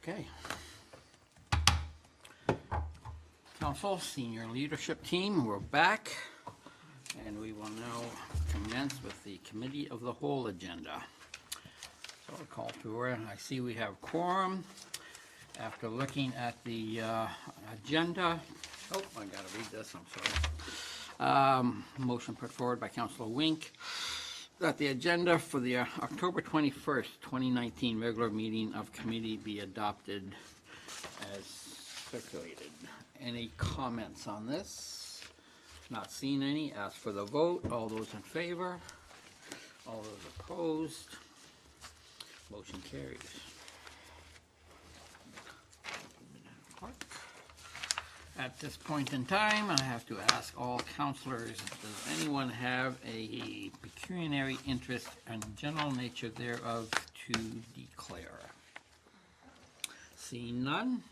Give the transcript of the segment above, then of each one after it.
Okay. Council, senior leadership team, we're back, and we will now commence with the Committee of the Whole agenda. So I'll call to order. I see we have quorum. After looking at the agenda, oh, I gotta read this, I'm sorry. Motion put forward by Councilor Wink that the agenda for the October 21st, 2019 regular meeting of committee be adopted as circulated. Any comments on this? Not seeing any. Ask for the vote. All those in favor? All those opposed? Motion carries. At this point in time, I have to ask all councilors, does anyone have a pecuniary interest and general nature thereof to declare? Seeing none,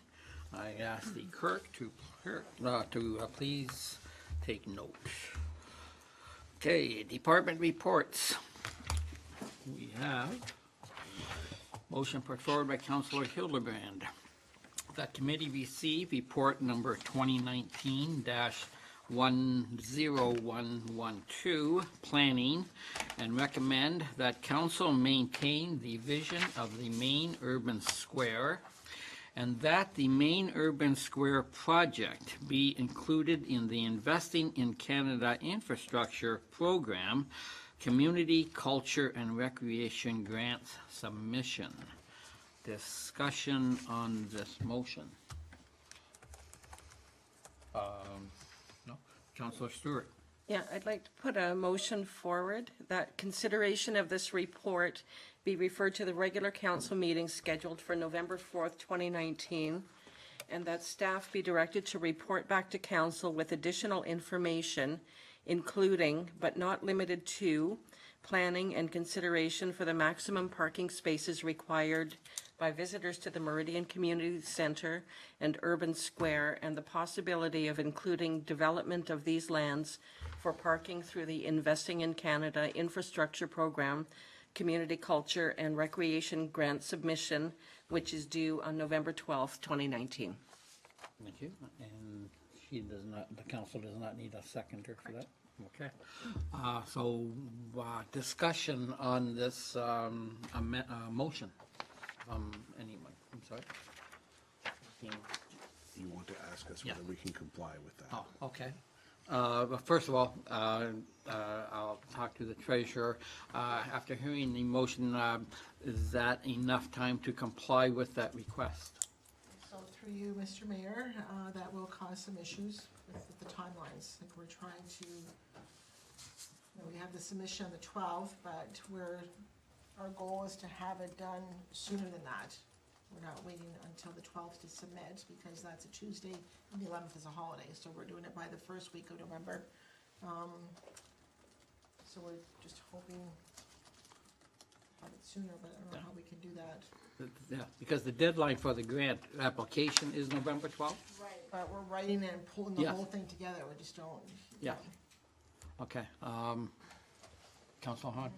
I ask the clerk to please take note. Okay, department reports. We have motion put forward by Councilor Hildebrand. That committee received report number 2019-10112, planning, and recommend that council maintain the vision of the main urban square, and that the main urban square project be included in the Investing in Canada Infrastructure Program Community, Culture, and Recreation Grant Submission. Discussion on this motion. No, Councilor Stewart. Yeah, I'd like to put a motion forward that consideration of this report be referred to the regular council meeting scheduled for November 4th, 2019, and that staff be directed to report back to council with additional information, including, but not limited to, planning and consideration for the maximum parking spaces required by visitors to the Meridian Community Center and Urban Square, and the possibility of including development of these lands for parking through the Investing in Canada Infrastructure Program, Community, Culture, and Recreation Grant Submission, which is due on November 12th, 2019. Thank you. And she does not, the council does not need a seconder for that. Okay. Discussion on this motion. Anyone? I'm sorry. You want to ask us whether we can comply with that? Oh, okay. But first of all, I'll talk to the treasurer. After hearing the motion, is that enough time to comply with that request? So through you, Mr. Mayor, that will cause some issues with the timelines. Like we're trying to, we have the submission on the 12th, but our goal is to have it done sooner than that. We're not waiting until the 12th to submit because that's a Tuesday and the 11th is a holiday. So we're doing it by the first week of November. So we're just hoping to have it sooner, but I don't know how we can do that. Yeah, because the deadline for the grant application is November 12th? Right. But we're writing it and pulling the whole thing together. We just don't. Yeah. Okay. Councilor Hahn?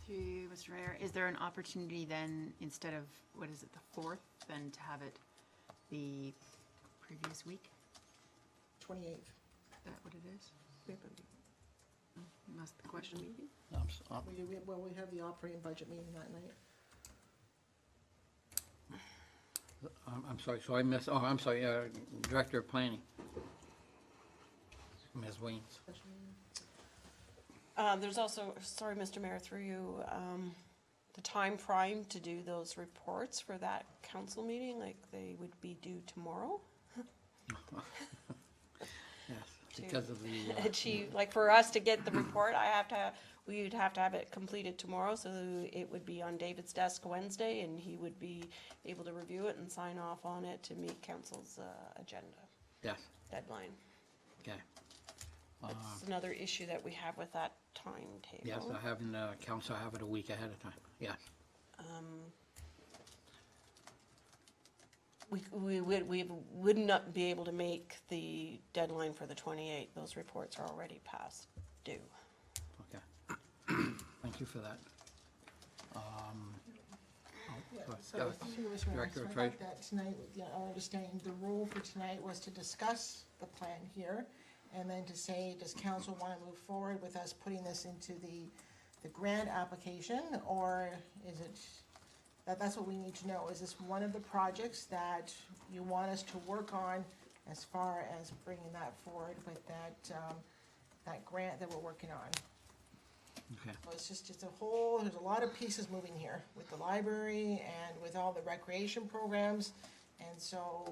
Through you, Mr. Mayor, is there an opportunity then, instead of, what is it, the 4th, then to have it the previous week? 28th. Is that what it is? Must the question meeting? Well, we have the operating budget meeting that night. I'm sorry, so I missed, I'm sorry, Director of Planning. Ms. Weems. There's also, sorry, Mr. Mayor, through you, the time frame to do those reports for that council meeting, like they would be due tomorrow. Yes, because of the... achieve, like for us to get the report, we'd have to have it completed tomorrow, so it would be on David's desk Wednesday, and he would be able to review it and sign off on it to meet council's agenda. Yes. Deadline. Okay. That's another issue that we have with that timetable. Yes, I have in the council, I have it a week ahead of time. Yes. We would not be able to make the deadline for the 28th. Those reports are already past due. Okay. Thank you for that. Yeah, so Yeah, through you, Mr. Mayor, Director so of I Trade. thought that tonight, our understanding, the role for tonight was to discuss the plan here, and then to say, does council want to move forward with us putting this into the grant application, or is it, that's what we need to know. Is this one of the projects that you want us to work on as far as bringing that forward with that grant that we're working on? Okay. So it's a whole, there's a lot of pieces moving here with the library and with all the recreation programs. And so,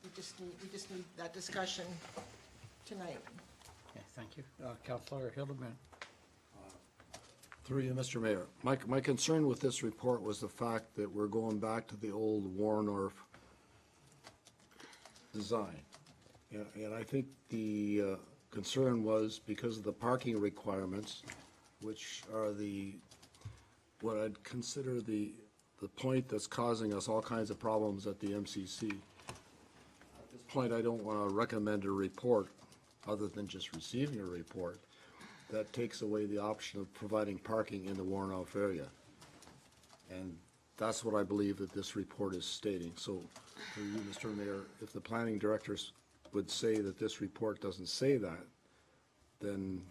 we just need that discussion tonight. Okay, thank you. Councillor Hildebrand. Through you, Mr. Mayor. My concern with this report was the fact that we're going back to the old Warnorf design. And I think the concern was because of the parking requirements, which are what I'd consider the point that's causing us all kinds of problems at the MCC. At this point, I don't want to recommend a report, other than just receiving a report, that takes away the option of providing parking in the Warnoff area. And that's what I believe that this report is stating. So, for you, Mr. Mayor, if the planning directors would say that this report doesn't say that, then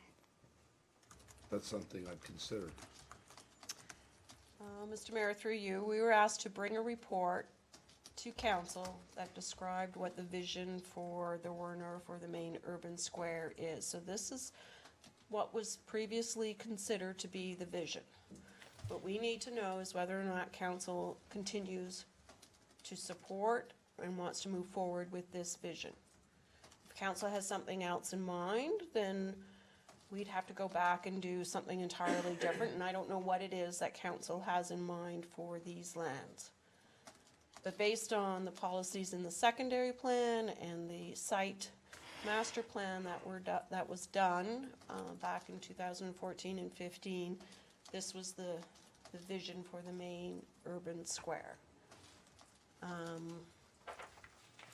that's something I'd consider. Mr. Mayor, through you, we were asked to bring a report to council that described what the vision for the Warner for the main urban square is. So this is what was previously considered to be the vision. What we need to know is whether or not council continues to support and wants to move forward with this vision. If council has something else in mind, then we'd have to go back and do something entirely different, and I don't know what it is that council has in mind for these lands. But based on the policies in the secondary plan and the site master plan that was done back in 2014 and 15, this was the vision for the main urban square.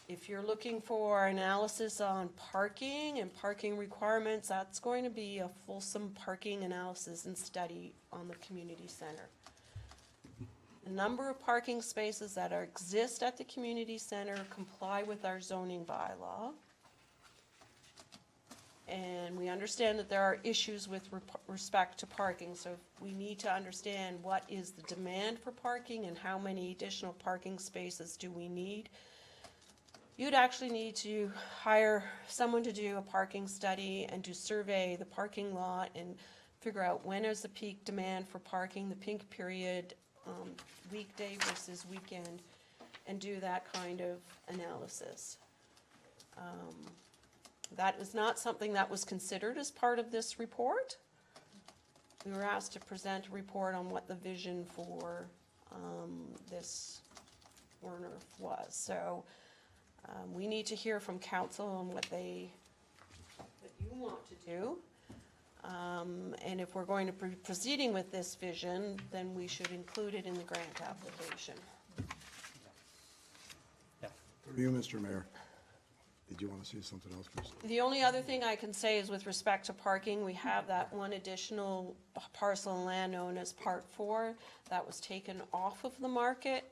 If you're looking for analysis on parking and parking requirements, that's going to be a fulsome parking analysis and study on the community center. The number of parking spaces that exist at the community center comply with our zoning bylaw. And we understand that there are issues with respect to parking, so we need to understand what is the demand for parking and how many additional parking spaces do we need. You'd actually need to hire someone to do a parking study and to survey the parking lot and figure out when is the peak demand for parking, the peak period, weekday versus weekend, and do that kind of analysis. That is not something that was considered as part of this report. We were asked to present a report on what the vision for this Warner was. So we need to hear from council on what you want to do. And if we're going to be proceeding with this vision, then we should include it in the grant application. Through you, Mr. Mayor. Did you want to say something else, please? The only other thing I can say is with respect to parking, we have that one additional parcel of land known as Part 4 that was taken off of the market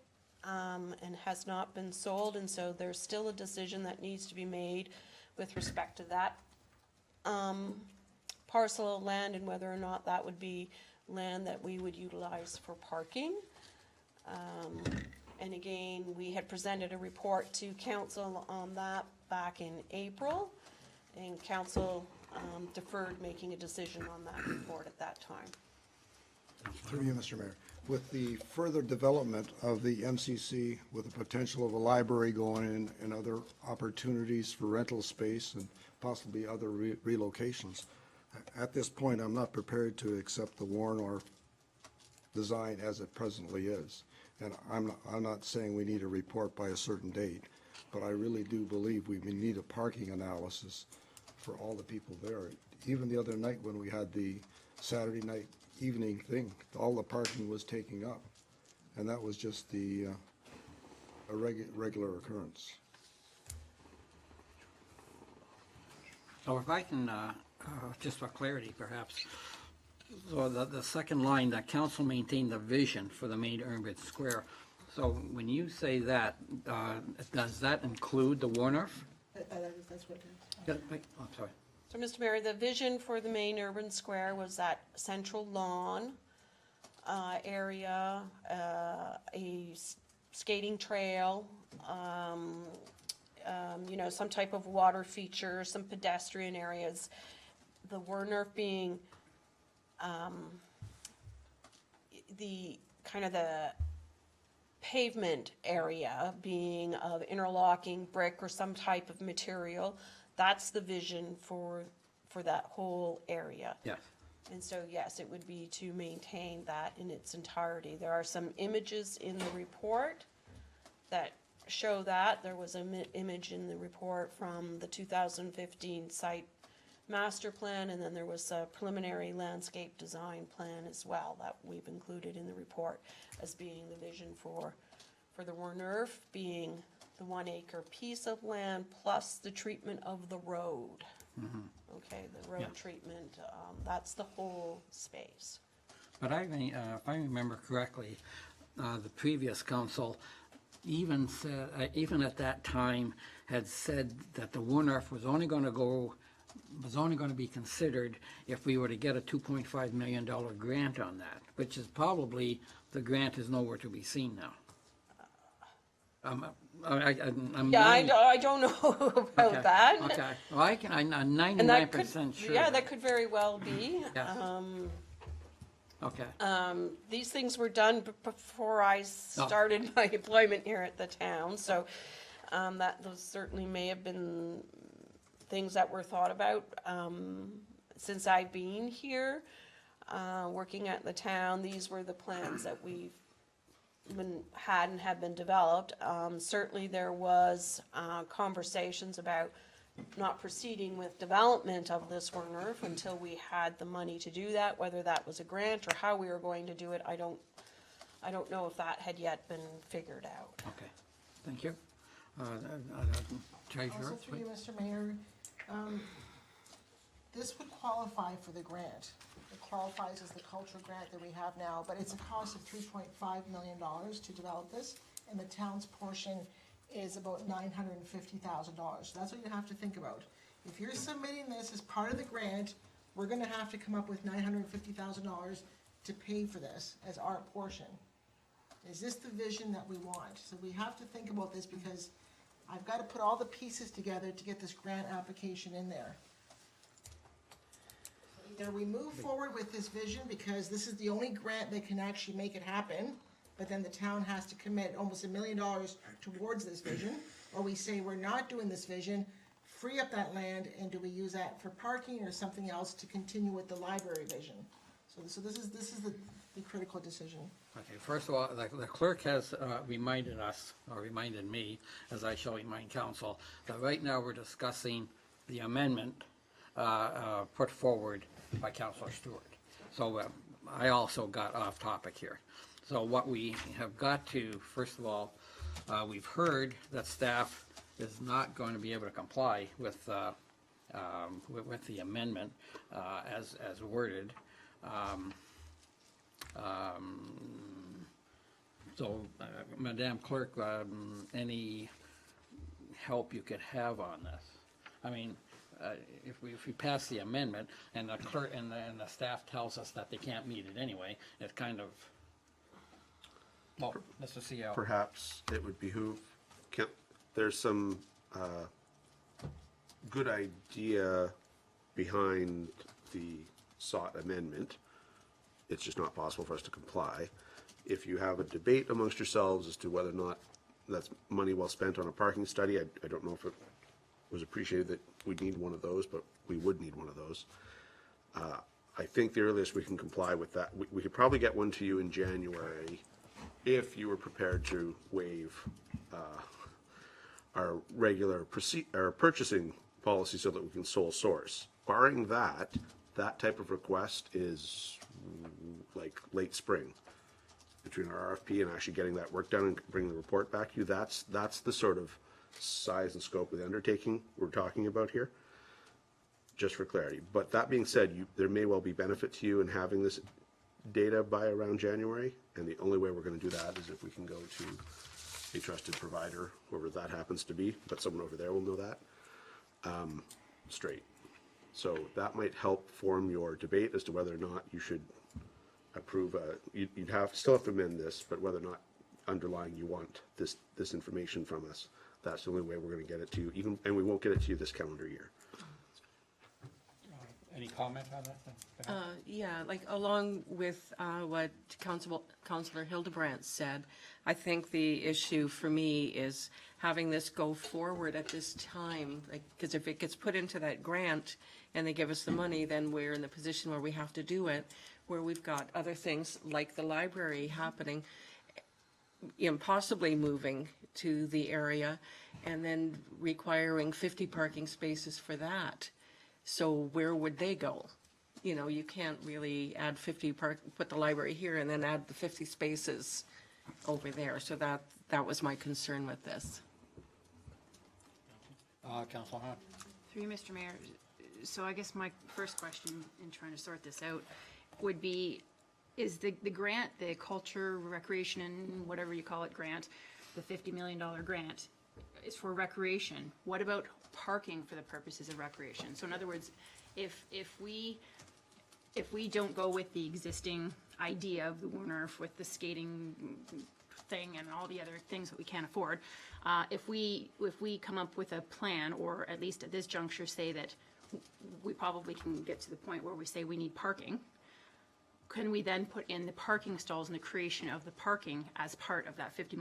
and has not been sold, and so there's still a decision that needs to be made with respect to that parcel of land and whether or not that would be land that we would utilize for parking. And again, we had presented a report to council on that back in April, and council deferred making a decision on that report at that time. Through you, Mr. Mayor. With the further development of the MCC, with the potential of a library going in and other opportunities for rental space and possibly other relocations, at this point, I'm not prepared to accept the Warner design as it presently is. And I'm not saying we need a report by a certain date, but I really do believe we need a parking analysis for all the people there. Even the other night when we had the Saturday night evening thing, all the parking was taking up. And that was just a regular occurrence. So if I can, just for clarity perhaps, So the second line, that council maintained the vision for the main urban square. So when you say that, does that include the Wharf? That's what it is. Yeah, wait, I'm sorry. So, Mr. Mayor, the vision for the main urban square was that central lawn area, skating trail, some type of water feature, some pedestrian areas. The Werner being the kind of the pavement area being of interlocking brick or some type of material. That's the vision for that whole area. Yes. And so, yes, it would be to maintain that in its entirety. There are some images in the report that show that. There was an image in the report from the 2015 site master plan, and then there was a preliminary landscape design plan as well that we've included in the report as being the vision for the Werner, being the 1 acre piece of land plus the treatment of the road. Okay, the road Yeah. treatment, that's the whole space. But if I remember correctly, the previous council even said, even at that time, had said that the Wharf was only going to be considered if we were to get a $2.5 million grant on that, which is probably, the grant is nowhere to be seen now. I'm Yeah, ninety- I don't know about okay, that. Okay, well, I'm And 99% sure. yeah, that could very well be. Yeah. Okay, These things were done before I started my employment here at the town, so those certainly may have been things that were thought about since I've been here, working at the town. These were the plans that we've had and have been developed. Certainly there was conversations about not proceeding with development of this Werner until we had the money to do that, whether that was a grant or how we were going to do it. I don't know if that had yet been figured out. okay, thank you. Treasurer, Also through you, Mr. Mayor, this would qualify for the grant. It qualifies as the cultural grant that we have now, but it's a cost of $3.5 million to develop this, and the town's portion is about $950,000. So that's what you have to think about. If you're submitting this as part of the grant, we're gonna have to come up with $950,000 to pay for this as our portion. Is this the vision that we want? So we have to think about this because I've got to put all the pieces together to get this grant application in there. Either we move forward with this vision because this is the only grant that can actually make it happen, but then the town has to commit almost $1 million towards this vision, or we say we're not doing this vision, free up that land, and do we use that for parking or something else to continue with the library vision? So this is the critical decision. okay, first of all, the clerk has reminded us, or reminded me, as I shall remind council, that right now we're discussing the amendment put forward by Councilor Stewart. So I also got off topic here. So what we have got to, first of all, we've heard that staff is not going to be able to comply with the amendment as worded. So, Madam Clerk, any help you could have on this? I mean, if we pass the amendment and the clerk and the staff tells us that they can't meet it anyway, it kind of, well, Mr. CO. Perhaps it would behoove, there's some good idea behind the sought amendment. It's just not possible for us to comply. If you have a debate amongst yourselves as to whether or not that's money well spent on a parking study, I don't know if it was appreciated that we'd need one of those, but we would need one of those. I think the earliest we can comply with that, we could probably get one to you in January if you were prepared to waive our regular purchasing policy so that we can sole source. Barring that, that type of request is like late spring. Between our RFP and actually getting that work done and bringing the report back to you, that's the sort of size and scope of the undertaking we're talking about here. just for clarity. But that being said, there may well be benefit to you in having this data by around January, and the only way we're gonna do that is if we can go to a trusted provider, whoever that happens to be, but someone over there will know that, straight. So that might help form your debate as to whether or not you should approve you'd still have to amend this, but whether or not underlying you want this information from us. That's the only way we're gonna get it to you, and we won't get it to you this calendar year. Any comment on that? Yeah, like along with what Councillor Hildebrandt said, I think the issue for me is having this go forward at this time, because if it gets put into that grant and they give us the money, then we're in the position where we have to do it, where we've got other things like the library happening, possibly moving to the area, and then requiring 50 parking spaces for that. So where would they go? You can't really add 50 put the library here and then add the 50 spaces over there. So that was my concern with this. Councilor Hahn? Through you, Mr. Mayor, so I guess my first question in trying to sort this out would be, is the grant, the culture, recreation, and whatever you call it grant, the $50 million grant, is for recreation. What about parking for the purposes of recreation? So in other words, if we don't go with the existing idea of the Woonerf with the skating thing and all the other things that we can't afford, if we come up with a plan, or at least at this juncture say that we probably can get to the point where we say we need parking, can we then put in the parking stalls and the creation of the parking as part of that $50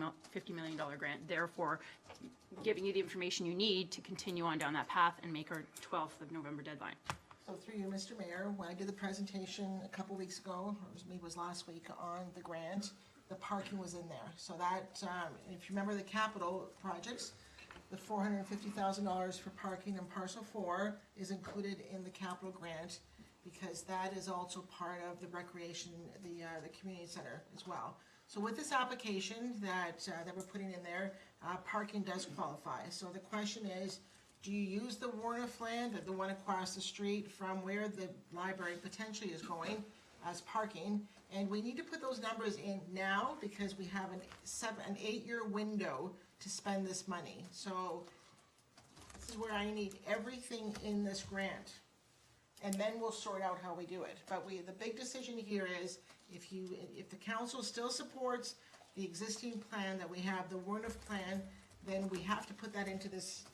million grant, therefore giving you the information you need to continue on down that path and make our 12th of November deadline? So through you, Mr. Mayor, when I did the presentation a couple weeks ago, or maybe it was last week, on the grant, the parking was in there. So that, if you remember the capital projects, the $450,000 for parking in parcel 4 is included in the capital grant, because that is also part of the recreation, the community center as well. So with this application that we're putting in there, parking does qualify. So the question is, do you use the Warnoff land, the one across the street from where the library potentially is going, as parking? And we need to put those numbers in now, because we have an 8-year window to spend this money. So this is where I need everything in this grant, and then we'll sort out how we do it. But the big decision here is, if the council still supports the existing plan that we have, the Warnoff plan, then we have to put that into this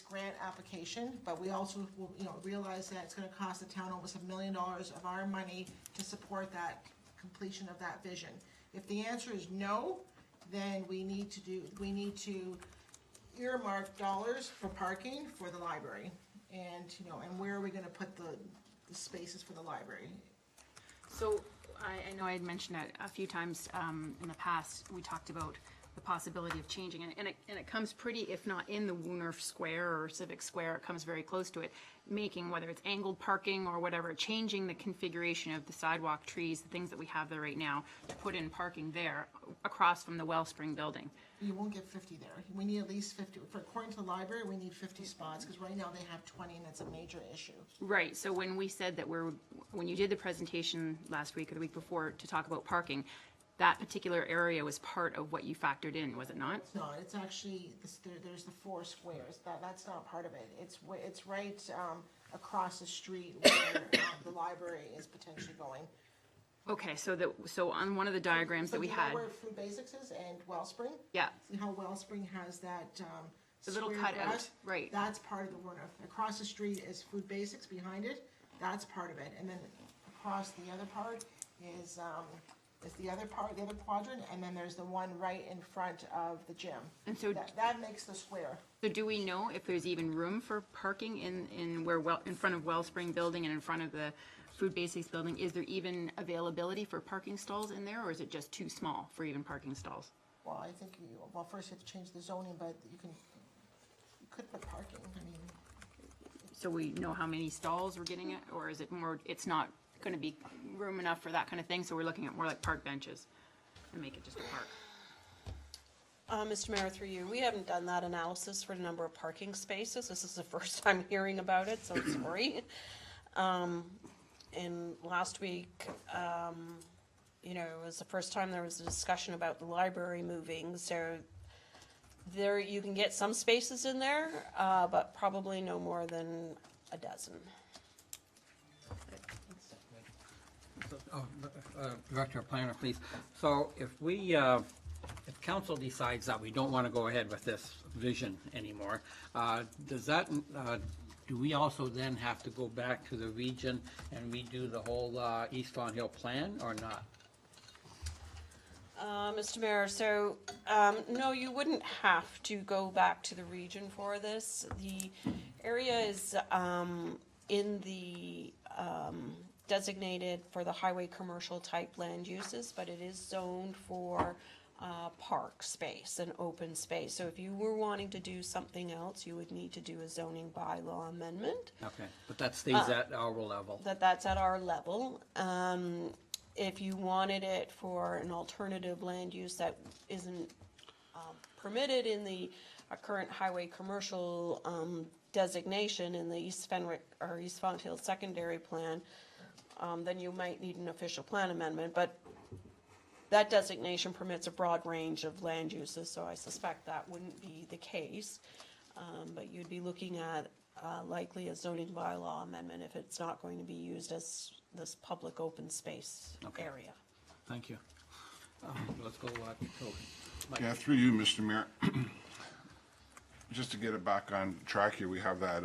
grant application. But we also will, realize that it's going to cost the town almost $1 million of our money to support that completion of that vision. If the answer is no, then we need to earmark dollars for parking for the library. And, and where are we gonna put the spaces for the library? So I know I had mentioned that a few times in the past. We talked about the possibility of changing it, and it comes pretty, if not in the Woonerf Square or Civic Square, it comes very close to it, making, whether it's angled parking or whatever, changing the configuration of the sidewalk, trees, the things that we have there right now, to put in parking there across from the Wellspring building. You won't get 50 there. We need at least 50. According to the library, we need 50 spots, because right now they have 20, and it's a major issue. Right, so when we said that when you did the presentation last week or the week before to talk about parking, that particular area was part of what you factored in, was it not? It's not. It's actually, there's the 4 squares. That's not part of it. It's right across the street where the library is potentially going. Okay, so on one of the diagrams that we So had. you know where Food Basics is and Wellspring? Yeah. See how Wellspring has that The little square cutout, grass? right. That's part of the Warnoff. Across the street is Food Basics behind it. That's part of it. And then across the other part is the other part, the other quadrant, and then there's the one right in front of the gym. And so, That makes the square. so do we know if there's even room for parking in front of Wellspring building and in front of the Food Basics building? Is there even availability for parking stalls in there, or is it just too small for even parking stalls? Well, I think first you have to change the zoning, but you could put parking. I mean, So we know how many stalls we're getting at, or is it more, it's not gonna be room enough for that kind of thing, so we're looking at more like park benches and make it just a park? Mr. Mayor, through you, we haven't done that analysis for the number of parking spaces. This is the first time hearing about it, so sorry. And last week, you know, it was the first time there was a discussion about the library moving, so there, you can get some spaces in there, but probably no more than a dozen. Director of Planner, please. So if we, if council decides that we don't want to go ahead with this vision anymore, does that, do we also then have to go back to the region and redo the whole East Fawn Hill plan or not? Mr. Mayor, so, no, you wouldn't have to go back to the region for this. The area is, in the, designated for the highway commercial type land uses, but it is zoned for, park space and open space. So if you were wanting to do something else, you would need to do a zoning bylaw amendment. Okay, but that stays at our level. That's at our level. If you wanted it for an alternative land use that isn't permitted in the current highway commercial designation in the East Fenwick or East Fonthill secondary plan, then you might need an official plan amendment. But that designation permits a broad range of land uses, so I suspect that wouldn't be the case. But you'd be looking at likely a zoning bylaw amendment if it's not going to be used as this public open space area. Thank you. Let's go, Mike. Yeah, through you, Mr. Mayor. Just to get it back on track here, we have that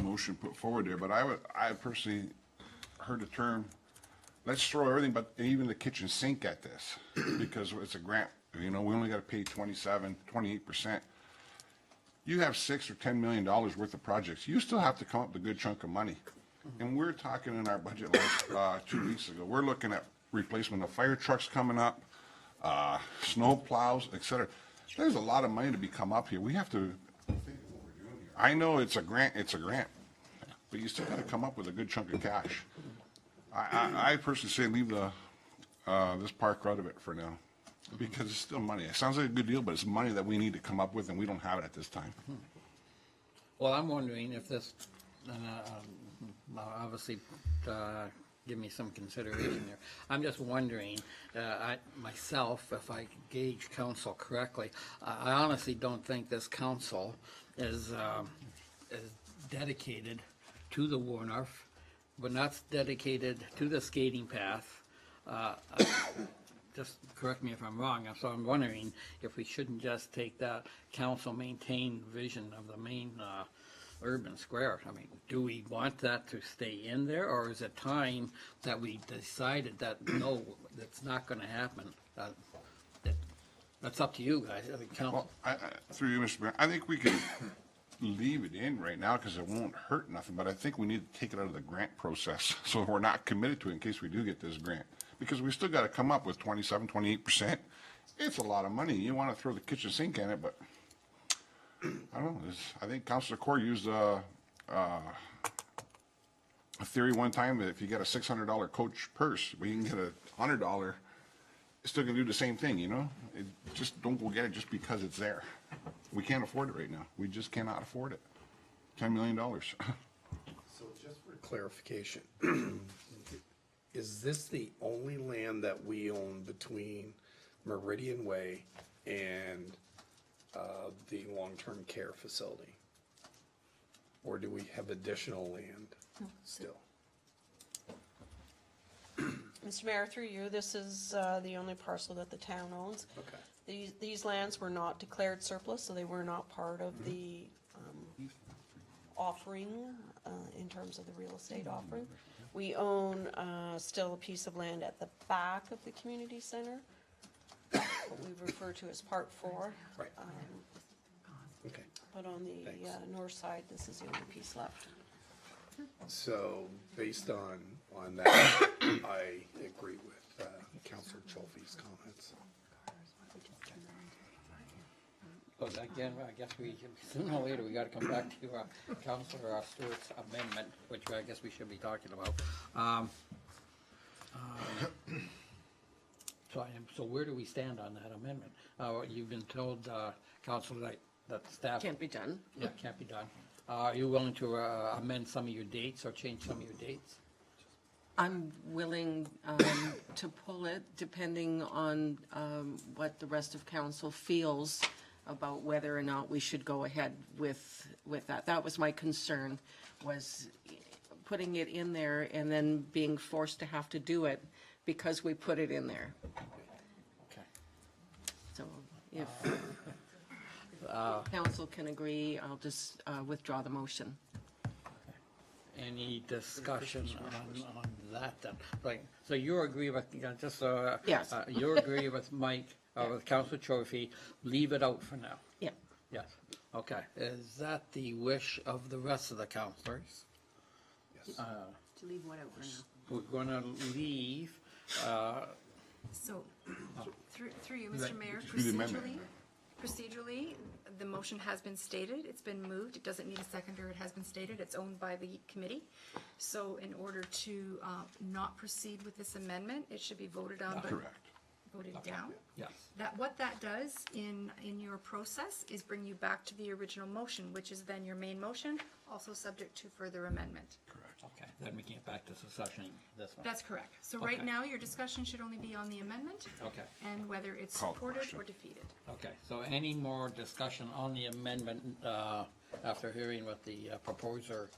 motion put forward there, but I personally heard the term, let's throw everything but even the kitchen sink at this, because it's a grant, you know, we only gotta pay 28%. You have $6 or $10 million worth of projects, you still have to come up with a good chunk of money. And we're talking in our budget last 2 weeks ago, we're looking at replacement of fire trucks coming up, snow plows, et cetera. There's a lot of money to be come up here. We have to think of what we're doing here. I know it's a grant, but you still gotta come up with a good chunk of cash. I personally say leave the, this park out of it for now, because it's still money. It sounds like a good deal, but it's money that we need to come up with, and we don't have it at this time. Well, I'm wondering if this, obviously, give me some consideration there. I'm just wondering, myself, if I gauge council correctly, I honestly don't think this council is dedicated to the Wharf, but not dedicated to the skating path. Just correct me if I'm wrong, so I'm wondering if we shouldn't just take that council maintained vision of the main urban square. I mean, do we want that to stay in there, or is it time that we decided that, no, that's not gonna happen? That's up to you guys, I mean, council. Well, through you, Mr. Mayor, I think we can leave it in right now because it won't hurt nothing, but I think we need to take it out of the grant process so we're not committed to it in case we do get this grant. Because we still gotta come up with 27, 28%. It's a lot of money. You wanna throw the kitchen sink in it, but I don't know, I think Councilor Corr used a theory one time that if you get a $600 Coach purse, well, you can get a $100, it's still gonna do the same thing, you know? Just don't go get it just because it's there. We can't afford it right now. We just cannot afford it. $10 million. So just for clarification, is this the only land that we own between Meridian Way and the long-term care facility? Or do we have additional land still? Mr. Mayor, through you, this is the only parcel that the town owns. Okay. These lands were not declared surplus, so they were not part of the offering in terms of the real estate offering. We own still a piece of land at the back of the community center, what we refer to as Part 4. Right. Okay. But on the north side, this is the only piece left. So based on that, I agree with Councilor Cholfe's comments. But again, I guess we, sooner or later, we gotta come back to Councilor Stewart's amendment, which I guess we should be talking about. So I am So where do we stand on that amendment? You've been told, Council, that staff. Can't be done. Yeah, can't be done. Are you willing to amend some of your dates or change some of your dates? I'm willing to pull it, depending on what the rest of council feels about whether or not we should go ahead with that. That was my concern, was putting it in there and then being forced to have to do it because we put it in there. Okay. So if council can agree, I'll just withdraw the motion. Any discussion on that then? Like, so you agree with, just so. Yes. You agree with Mike, with Councilor Trophy, leave it out for now? Yeah. Yes. Okay. Is that the wish of the rest of the councilors? To leave what out for now? We're gonna leave, So, through you, Right. Mr. Mayor, Through the amendment. procedurally, the motion has been stated, it's been moved, it doesn't need a seconder, it has been stated, it's owned by the committee. So in order to not proceed with this amendment, it should be voted on, but Correct. voted down. yes. What that does in your process is bring you back to the original motion, which is then your main motion, also subject to further amendment. Correct. Okay, then we can get back to succession, this one. That's correct. So right Okay. now, your discussion should only be on the amendment Okay. and whether it's Call supported question. or defeated. Okay, so any more discussion on the amendment, after hearing what the proposer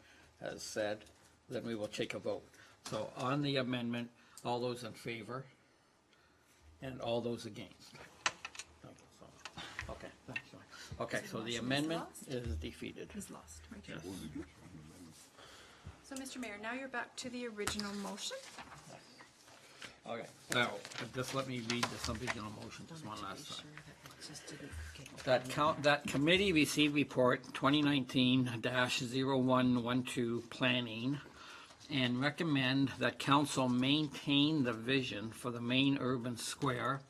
has said, then we will take a vote. So on the amendment, all those in favor, and all those against? Okay, thanks. Okay, so the motion is amendment lost? is defeated. He's lost, right here. Yes. So, Mr. Mayor, now you're back to the original motion. Okay, now, just let me read the original motion just one last time. That committee received report 2019-0112 planning and recommend that council maintain the vision for the main urban square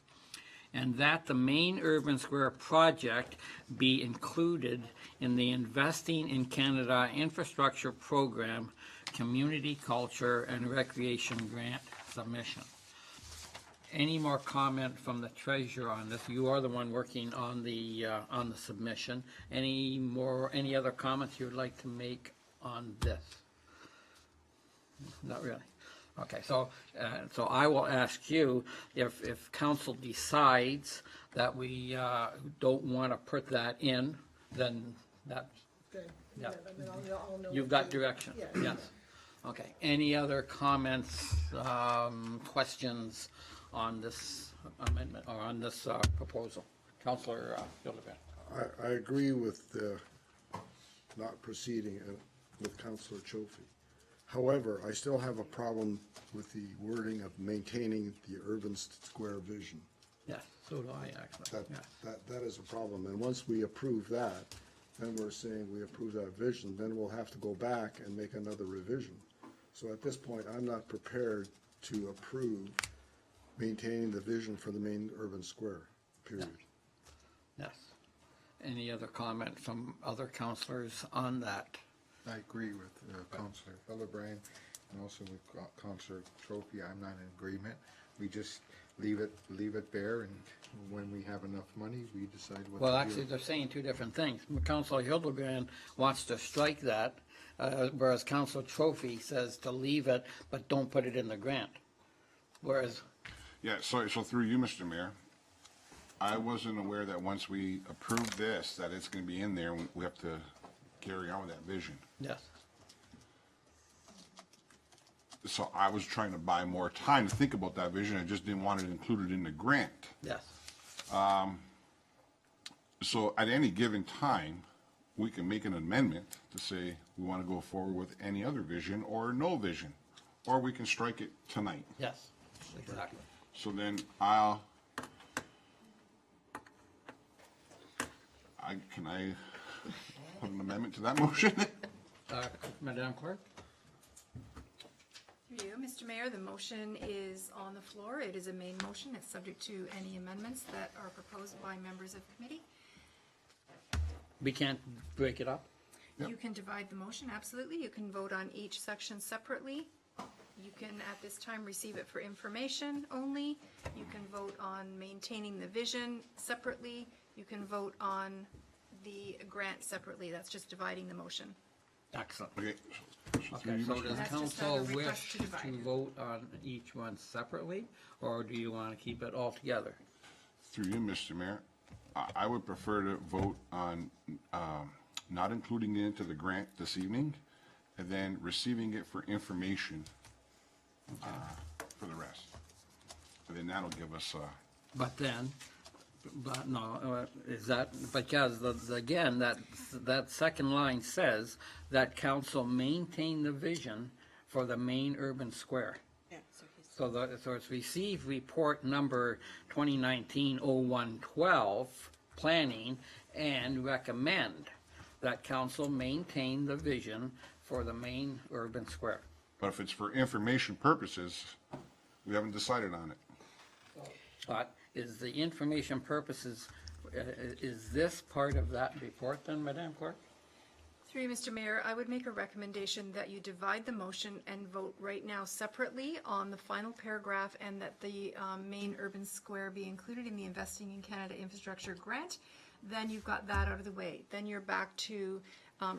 and that the main urban square project be included in the Investing in Canada Infrastructure Program Community Culture and Recreation Grant submission. Any more comment from the treasurer on this? You are the one working on the submission. Any other comments you would like to make on this? Not really. Okay, so I will ask you, if council decides that we don't want to put that in, then that, Okay. Yeah. I mean, I'll know. you've what got the- direction? Yeah. Yes. Okay, any other comments, questions on this amendment, or on this proposal? Councillor Hildebrand. I agree with not proceeding with Councillor Trophy. However, I still have a problem with the wording of maintaining the urban square vision. Yes, so do I, actually. Yes. That is a problem, and once we approve that, then we're saying we approve that vision, then we'll have to go back and make another revision. So at this point, I'm not prepared to approve maintaining the vision for the main urban square, period. Yes. Any other comment from other councillors on that? I agree with Councillor Hildebrand and also with Councillor Trophy. I'm not in agreement. We just leave it there, and when we have enough money, we decide what to do. Well, actually, they're saying two different things. Councillor Hildebrand wants to strike that, whereas Councillor Trophy says to leave it, but don't put it in the grant. Whereas, Yeah, so through you, Mr. Mayor, I wasn't aware that once we approve this, that it's gonna be in there, we have to carry on with that vision. yes, So I was trying to buy more time to think about that vision, I just didn't want it included in the grant. yes, So at any given time, we can make an amendment to say we wanna go forward with any other vision or no vision, or we can strike it tonight. yes, exactly. So then can I put an amendment to that motion? Madam Clerk? Through you, Mr. Mayor, the motion is on the floor. It is a main motion. It's subject to any amendments that are proposed by members of committee. We can't break it up? Yep. You can divide the motion, absolutely. You can vote on each section separately, You can, at this time, receive it for information only. You can vote on maintaining the vision separately. You can vote on the grant separately. That's just dividing the motion. Excellent. Okay. Okay, so does That's just council a request wish to divide. to vote on each one separately, or do you want to keep it all together? Through you, Mr. Mayor, I would prefer to vote on not including it into the grant this evening, and then receiving it for information for the rest. And then that'll give us, But no, is that, because again, that second line says that council maintain the vision for the main urban square. Yeah, so he's. So it's received report number 2019-0112, planning, and recommend that council maintain the vision for the main urban square. but if it's for information purposes, we haven't decided on it. But is the information purposes, is this part of that report then, Madam Clerk? Through you, Mr. Mayor, I would make a recommendation that you divide the motion and vote right now separately on the final paragraph, and that the main urban square be included in the Investing in Canada Infrastructure Grant. Then you've got that out of the way. Then you're back to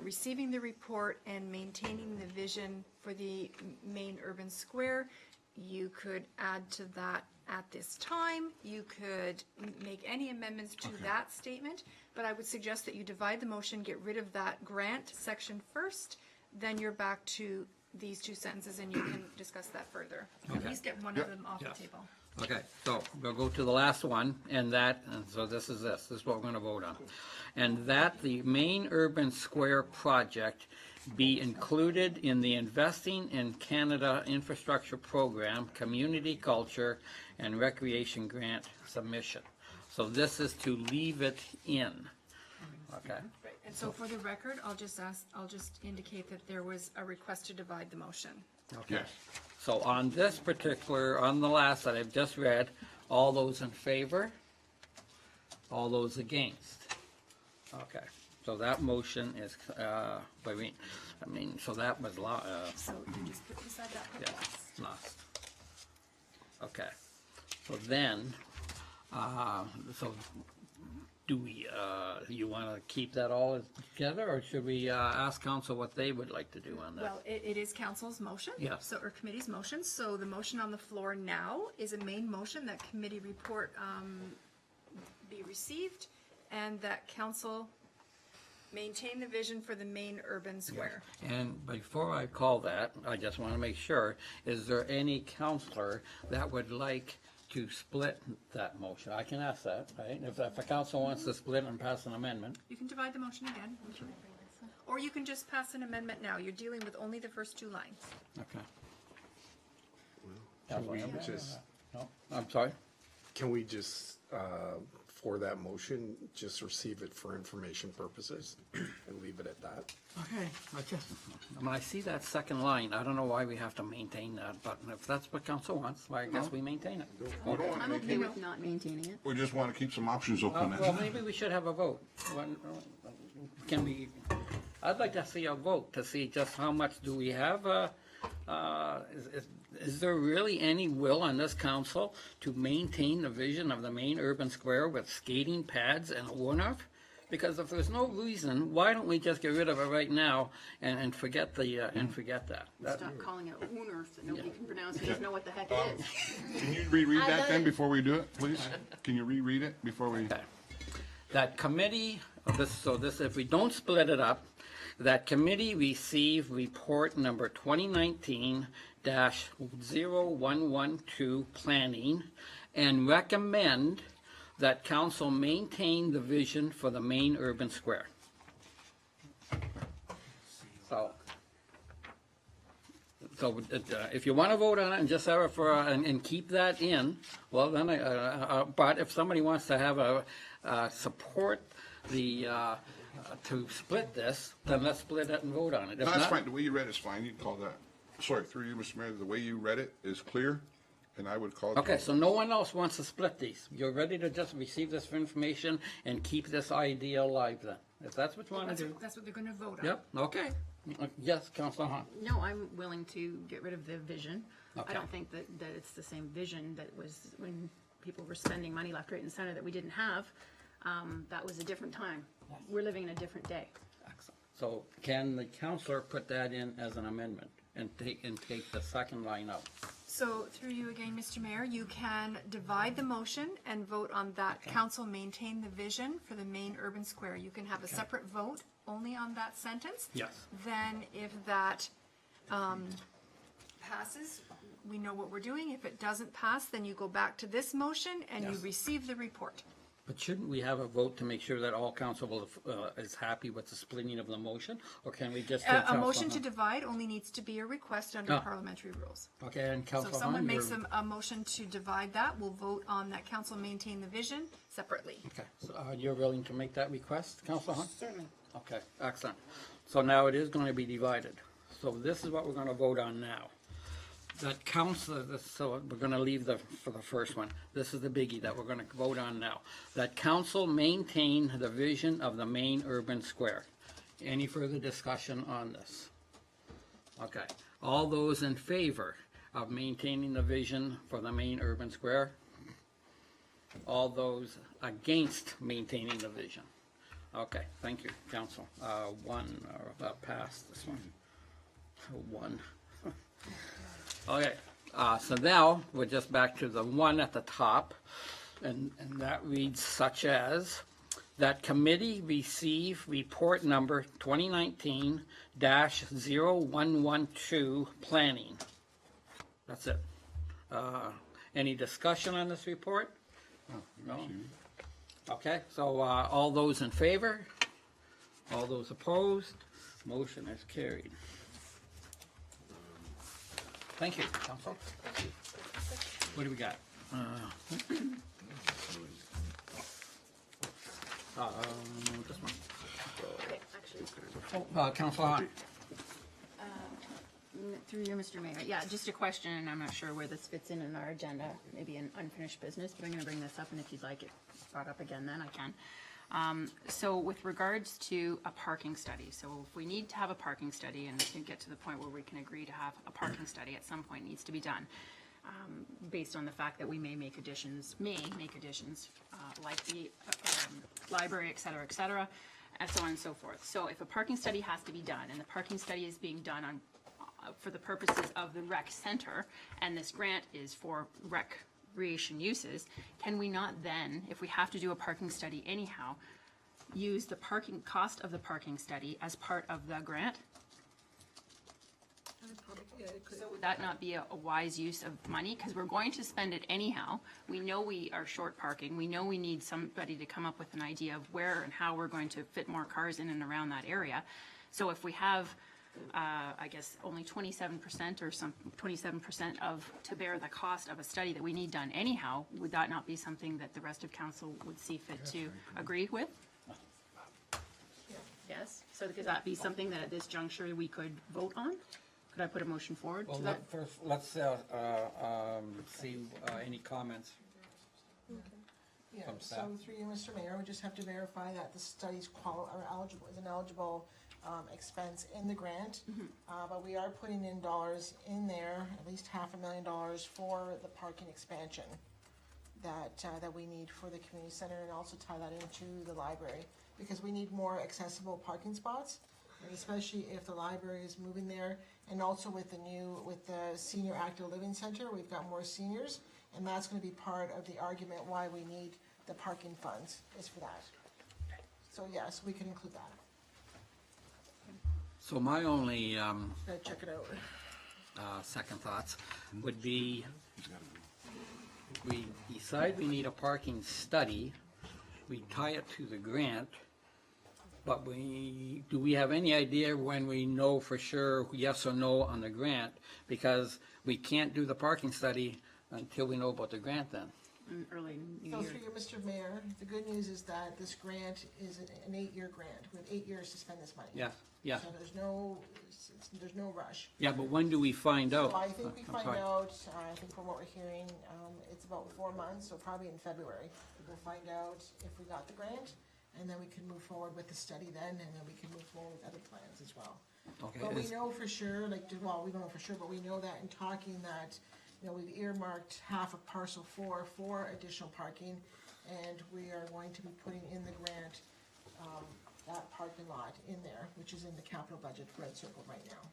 receiving the report and maintaining the vision for the main urban square. You could add to that at this time. You could make any amendments to that statement, but I would suggest that you divide the motion, get rid of that grant section first, then you're back to these two sentences and you can discuss that further. At Okay. least get one of them off the table. Okay, so we'll go to the last one, and so this is what we're gonna vote on. And that the main urban square project be included in the Investing in Canada Infrastructure Program, Community Culture and Recreation Grant submission. So this is to leave it in, okay? And so for the record, I'll just indicate that there was a request to divide the motion. Yes. So on this particular, on the last that I've just read, all those in favor? All those against? Okay, so that motion is, so that was, So you just put beside that yeah, request. lost. Okay, so then, so do we, you want to keep that all together, or should we ask council what they would like to do on that? Well, it is council's motion. Yeah. So, or committee's motion. So the motion on the floor now is a main motion that committee report be received, and that council maintain the vision for the main urban square. And before I call that, I just want to make sure, is there any counselor that would like to split that motion? I can ask that, right? If a council wants to split and pass an amendment, You can divide the motion again. Or you can just pass an amendment now. You're dealing with only the first two lines. okay. Can we just, No, I'm sorry? can we just, for that motion, just receive it for information purposes and leave it at that? Okay, when I see that second line, I don't know why we have to maintain that, but if that's what council wants, well, I guess we maintain it. We don't want to I'm make okay it, with not maintaining it. we just want to keep some options open. Well, maybe we should have a vote. Can we, I'd like to see a vote to see just how much do we have, is there really any will on this council to maintain the vision of the main urban square with skating pads and a warn-off? Because if there's no reason, why don't we just get rid of it right now and forget that? Stop calling it Woonerf that nobody can pronounce, and doesn't know what the heck it is. Can you reread that then before we do it, please? Can you reread it before we? Okay. That committee, if we don't split it up, that committee receive report number 2019-0112 planning and recommend that council maintain the vision for the main urban square. So if you want to vote on it and just have it and keep that in, well, then, but if somebody wants to have support to split this, then let's split it and vote on it. If No, that's not- fine. The way you read it's fine. You can call that. Sorry, through you, Mr. Mayor. The way you read it is clear, and I would call it. Okay, so no one else wants to split these. You're ready to just receive this for information and keep this idea alive then? if that's what you want to do. That's what they're gonna vote on. Yep, okay. Yes, Councilor Hahn. No, I'm willing to get rid of the vision. Okay. I don't think that it's the same vision that was when people were spending money left, right, and center that we didn't have. That was a different time. We're living in a different day. Excellent. So can the councilor put that in as an amendment and take the second line out? So through you again, Mr. Mayor, you can divide the motion and vote on that council maintain the vision for the main urban square. You can have a separate vote only on that sentence. Yes. Then if that passes, we know what we're doing. If it doesn't pass, then you go back to this motion and you Yes. receive the report. But shouldn't we have a vote to make sure that all council is happy with the splitting of the motion? Or can we just take A Councilor motion to Hahn? divide only needs to be a request under Ah. parliamentary rules. Okay, and So Councilor if Hahn, someone makes you're- a motion to divide that, we'll vote on that council maintain the vision separately. Okay, so you're willing to make that request, Councilor Hahn? Certainly. Okay, excellent. So now it is going to be divided. So this is what we're going to vote on now. That council, so we're going to leave for the first one. This is the biggie that we're going to vote on now. That council maintain the vision of the main urban square. Any further discussion on this? Okay, all those in favor of maintaining the vision for the main urban square? All those against maintaining the vision? Okay, thank you, council. Passed this one. One. Okay, so now we're just back to the one at the top, and that reads such as, that committee receive report number 2019-0112 planning. That's it. Any discussion on this report? No? Okay, so all those in favor? All those opposed? Motion is carried. Thank you, council. What do we got? This one. Okay, actually. Councilor Hahn. Through you, Mr. Mayor. Yeah, just a question, and I'm not sure where this fits in our agenda, maybe an unfinished business, but I'm going to bring this up, and if you'd like it brought up again, then I can. So with regards to a parking study, so if we need to have a parking study and we can get to the point where we can agree to have a parking study at some point, needs to be done, based on the fact that we may make additions, like the library, et cetera, and so on and so forth. So if a parking study has to be done, and the parking study is being done on for the purposes of the rec center, and this grant is for recreation uses, can we not then, if we have to do a parking study anyhow, use the parking cost of the parking study as part of the grant? So would that not be a wise use of money? Because we're going to spend it anyhow. We know we are short parking. We know we need somebody to come up with an idea of where and how we're going to fit more cars in and around that area. So if we have, I guess, only 27% or some 27% to bear the cost of a study that we need done anyhow, would that not be something that the rest of council would see fit to agree with? Yes? So could that be something that at this juncture we could vote on? Could I put a motion forward Well, to that? first, let's see any comments. Yeah, From so staff. through you, Mr. Mayor, we just have to verify that the studies is an eligible expense in the grant. But we are putting in dollars in there, at least $500,000 for the parking expansion that we need for the community center, and also tie that into the library, because we need more accessible parking spots, and especially if the library is moving there, and also with the senior active living center, we've got more seniors, and that's gonna be part of the argument why we need the parking funds, is for that. So yes, we can include that. So my only Gotta check it out. second thoughts would be, we decide we need a parking study, we tie it to the grant, but do we have any idea when we know for sure yes or no on the grant? Because we can't do the parking study until we know about the grant then. Early New So Year. through you, Mr. Mayor, the good news is that this grant is an 8-year grant. We have 8 years to spend this money. Yes, yeah. So there's no rush. Yeah, but when do we find out? So I think we I'm find sorry. out, I think from what we're hearing, it's about 4 months, so probably in February. We'll find out if we got the grant, and then we can move forward with the study then, and then we can move forward with other plans as well. Okay, But we is- know for sure, like, well, we don't know for sure, but we know that in talking that, you know, we've earmarked half of parcel 4 for additional parking, and we are going to be putting in the grant, that parking lot in there, which is in the capital budget red circle right now.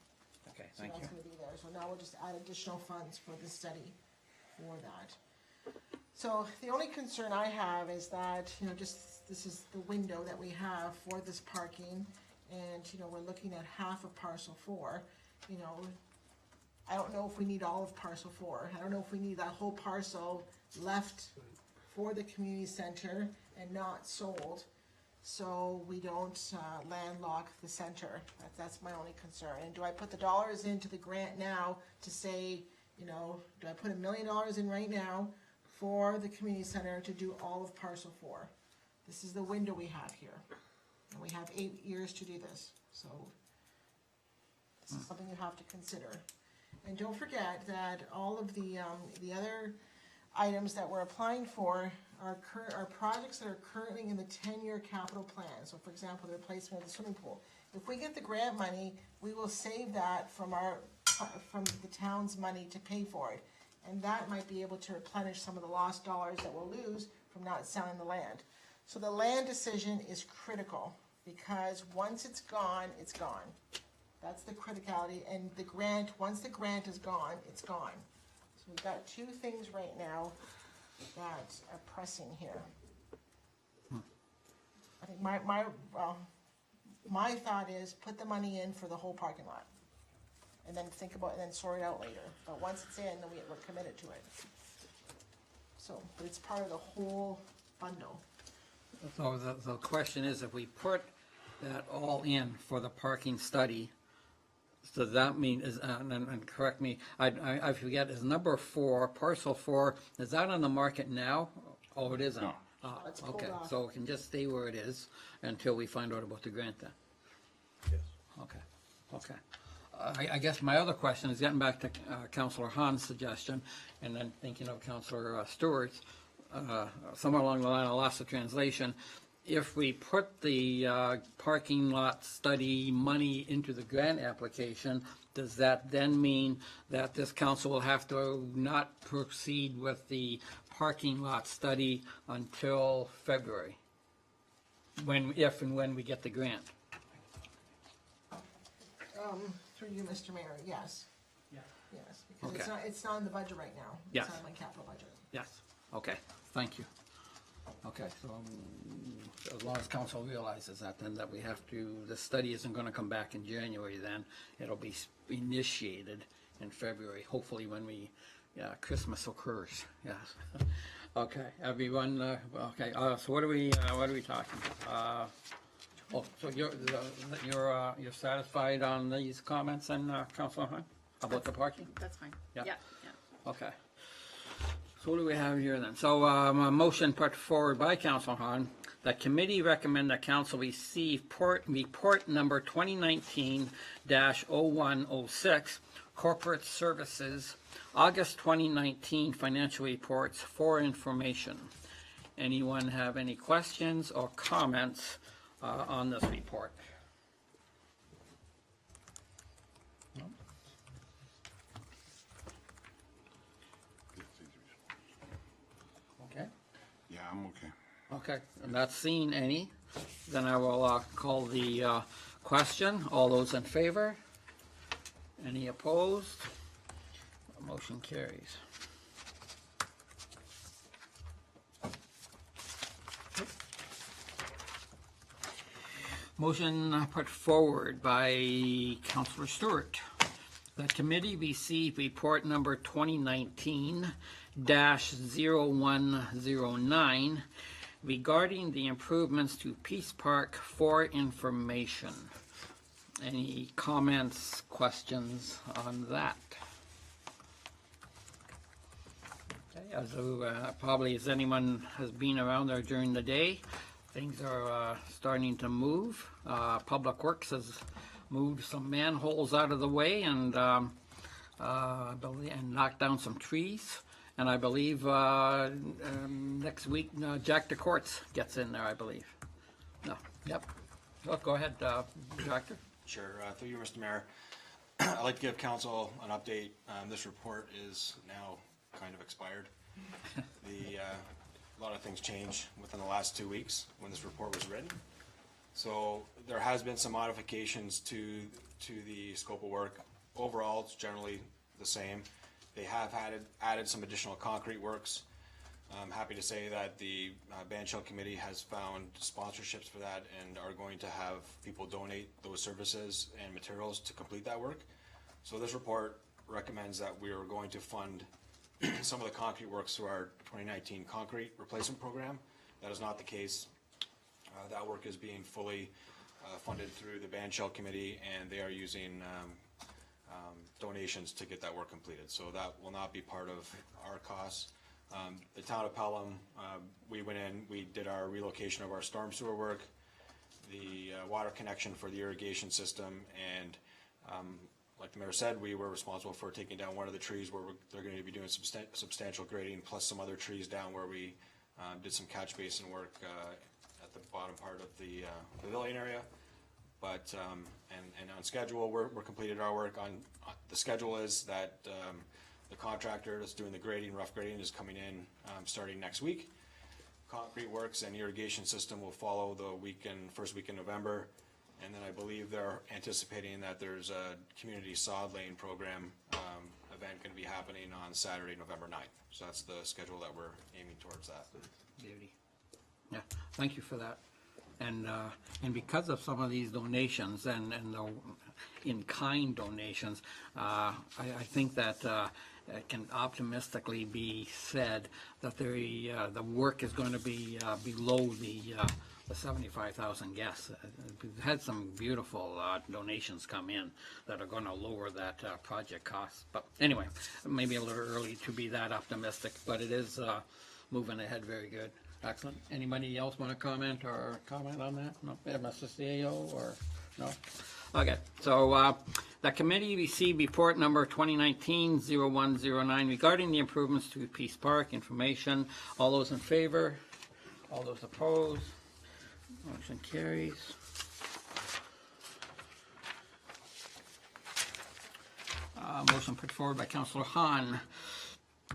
Okay, So thank you. that's gonna be there, so now we'll just add additional funds for the study for that. So the only concern I have is that, you know, just, this is the window that we have for this parking, and, you know, we're looking at half of parcel 4, you know, I don't know if we need all of parcel 4, I don't know if we need that whole parcel left for the community center and not sold, so we don't landlock the center. That's my only concern. And do I put the dollars into the grant now to say, you know, do I put $1 million in right now for the community center to do all of parcel 4? This is the window we have here. And we have 8 years to do this, so this is something you have to consider. And don't forget that all of the other items that we're applying for are projects that are currently in the 10-year capital plan. So for example, the replacement of the swimming pool. If we get the grant money, we will save that from the town's money to pay for it. And that might be able to replenish some of the lost dollars that we'll lose from not selling the land. So the land decision is critical, because once it's gone, it's gone. That's the criticality, and the grant, once the grant is gone, it's gone. So we've got 2 things right now that are pressing here. I think my thought is put the money in for the whole parking lot, and then think about, and then sort it out later. But once it's in, then we're committed to it. So, but it's part of the whole bundle. So the question is, if we put that all in for the parking study, does that mean, and correct me, I forget, is number 4, parcel 4, is that on the market now? Oh, it isn't? No. It's pulled Okay, off. so it can just stay where it is until we find out about the grant then? Yes. Okay. I guess my other question is getting back to Councillor Hahn's suggestion, and then thinking of Councillor Stewart's, somewhere along the line I lost the translation. If we put the parking lot study money into the grant application, does that then mean that this council will have to not proceed with the parking lot study until February? If and when we get the grant? Through you, Mr. Mayor, yes. Yeah. Yes, because Okay. it's not in the budget right now. Yes. It's not in my capital budget. Yes, okay, thank you. Okay, so as long as council realizes that, then that we have to, the study isn't gonna come back in January then, it'll be initiated in February, hopefully when Christmas occurs, yes. Okay, everyone, okay, so what are we talking? So you're satisfied on these comments and, Councilor Hahn, about the parking? That's fine. Yeah. Yeah. Okay. So what do we have here then? So a motion put forward by Councilor Hahn, that committee recommend that council receive report number 2019-0106, corporate services, August 2019 financial reports for information. Anyone have any questions or comments on this report? No? Okay. Yeah, I'm okay. Okay, and not seeing any, then I will call the question. All those in favor? Any opposed? Motion carries. Motion put forward by Councillor Stewart. The committee received report number 2019-0109 regarding the improvements to Peace Park for information. Any comments, questions on that? Okay, as probably as anyone has been around there during the day, things are starting to move. Public Works has moved some manholes out of the way and I believe, and knocked down some trees. And I believe next week Jack DeCourts gets in there, I believe. No, yep. Well, go ahead, Director. Sure, through you, Mr. Mayor. I'd like to give council an update. This report is now kind of expired. A lot of things changed within the last 2 weeks when this report was written. So there has been some modifications to the scope of work. Overall, it's generally the same. They have added some additional concrete works. I'm happy to say that the Ban Shell Committee has found sponsorships for that and are going to have people donate those services and materials to complete that work. So this report recommends that we are going to fund some of the concrete works through our 2019 concrete replacement program. That is not the case. That work is being fully funded through the Ban Shell Committee, and they are using donations to get that work completed. So that will not be part of our costs. The town of Pelham, we went in, we did our relocation of our storm sewer work, the water connection for the irrigation system, and like the mayor said, we were responsible for taking down one of the trees where they're going to be doing substantial grading, plus some other trees down where we did some catch basin work at the bottom part of the pavilion area. But and on schedule, we're completed our work. On the schedule is that the contractor that's doing the grading, rough grading, is coming in starting next week. Concrete works and irrigation system will follow the first week in November. And then I believe they're anticipating that there's a community sod laying program event going to be happening on Saturday, November 9th. So that's the schedule that we're aiming towards that. Beauty. Yeah, thank you for that. And because of some of these donations and the in-kind donations, I think that it can optimistically be said that the work is going to be below the 75,000 guests. We've had some beautiful donations come in that are going to lower that project cost. But anyway, maybe a little early to be that optimistic, but it is moving ahead very good. Excellent. Anybody else want to comment on that? No, Mr. CEO or no? Okay, so the committee received report number 2019-0109 regarding the improvements to Peace Park. Information. All those in favor? All those opposed? Motion carries. Motion put forward by Councillor Hahn.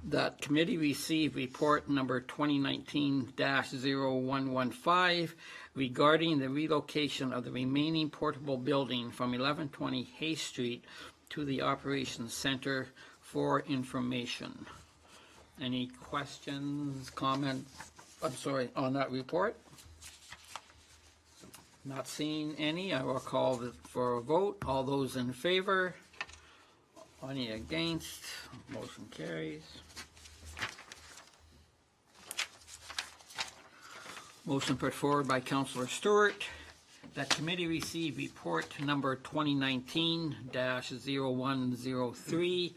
That committee received report number 2019-0115 regarding the relocation of the remaining portable building from 1120 Hay Street to the Operations Center for information. Any questions, comments, on that report? Not seeing any, I will call for a vote. All those in favor? Any against? Motion carries. Motion put forward by Councillor Stewart. That committee received report number 2019-0103